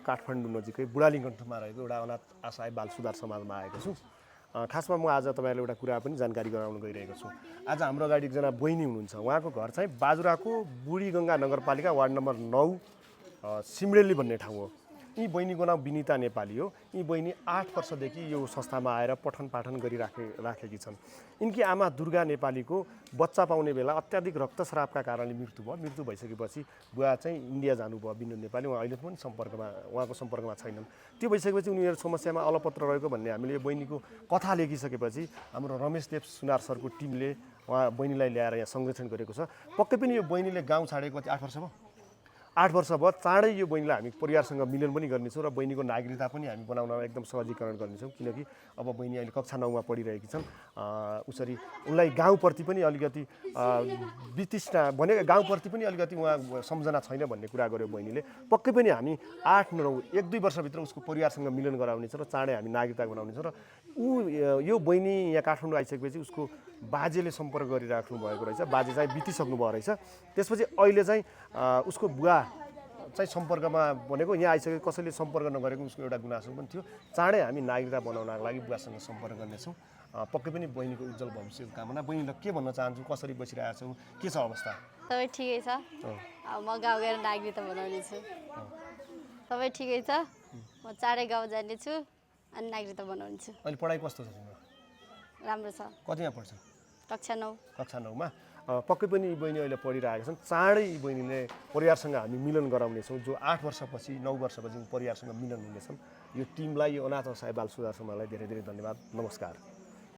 काठमाडौँ नजिकै बुढालिङ्गन्थमा रहेको एउटा अनाथ असहाय बाल सुधार समाजमा आएको छु। खासमा म आज तपाईँहरूलाई एउटा कुरा पनि जानकारी गराउन गइरहेको छु। आज हाम्रो अगाडि एकजना बहिनी हुनुहुन्छ। उहाँको घर चाहिँ बाजुराको बुढीगङ्गा नगरपालिका वार्ड नम्बर 9 सिमरेली भन्ने ठाउँ हो। यी बहिनीको नाम विनिता नेपाली हो। यी बहिनी 8 वर्षदेखि यो संस्थामा आएर पठन पाठन गरिराखेकी छन्। यिनकी आमा दुर्गा नेपालीको बच्चा पाउने बेला अत्याधिक रक्तस्रावका कारणले मृत्यु भयो। मृत्यु भइसकेपछि बुवा चाहिँ इन्डिया जानुभयो। विनोद नेपाली उहाँ अहिले पनि उहाँको सम्पर्कमा छैनन्। त्यो भइसकेपछि उनीहरू समस्यामा अलपत्र रहेको भन्ने हामीले यो बहिनीको कथा लेखिसकेपछि हाम्रो रमेशदेव सुनार सरको टिमले उहाँ बहिनीलाई ल्याएर यहाँ संरक्षण गरेको छ। पक्कै पनि यो बहिनीले गाउँ छाडेको 8 वर्ष भयो। 8 वर्ष भयो। चाँडै यो बहिनीलाई हामी परिवारसँग मिलन पनि गर्नेछौँ र बहिनीको नागरिकता पनि हामी बनाउनमा एकदम सहजीकरण गर्नेछौँ। किनकि अब बहिनी अहिले कक्षा 9मा पढिरहेकी छन्। उसरी उनलाई गाउँप्रति पनि अलिकति वितृष्णा भनेको गाउँप्रति पनि अलिकति उहाँ सम्झना छैन भन्ने कुरा गर्यो बहिनीले। पक्कै पनि हामी 8-9 1-2 वर्षभित्र उसको परिवारसँग मिलन गराउनेछौँ र चाँडै हामी नागरिकता बनाउनेछौँ। र यो बहिनी यहाँ काठमाडौँ आइसकेपछि उसको बाजेले सम्पर्क गरिराख्नु भएको रहेछ। बाजे चाहिँ बितिसक्नु भयो रहेछ। त्यसपछि अहिले चाहिँ उसको बुवा चाहिँ सम्पर्कमा भनेको यहाँ आइसकेको कसैले सम्पर्क नगरेको उसको एउटा गुनासो पनि थियो। चाँडै हामी नागरिकता बनाउनको लागि बुवासँग सम्पर्क गर्नेछौँ। पक्कै पनि बहिनीको उज्जवल भविष्यको कामना। बहिनीलाई के भन्न चाहन्छु, कसरी बसिरहेको छौ, के छ अवस्था? सबै ठिकै छ। म गाउँ गएर नागरिकता बनाउने छु। सबै ठिकै छ। म चाँडै गाउँ जानेछु अनि नागरिकता बनाउने छु। अहिले पढाइ कस्तो छ तिम्रो? राम्रो छ। कतिमा पढ्छ? कक्षा 9। कक्षा 9मा। पक्कै पनि यी बहिनी अहिले पढिरहेका छन्। चाँडै यी बहिनीले परिवारसँग हामी मिलन गराउनेछौँ। जो 8 वर्षपछि 9 वर्षपछि परिवारसँग मिलन हुनेछन्। यो टिमलाई, यो अनाथ असहाय बाल सुधार समाजलाई धेरै धेरै धन्यवाद। नमस्कार।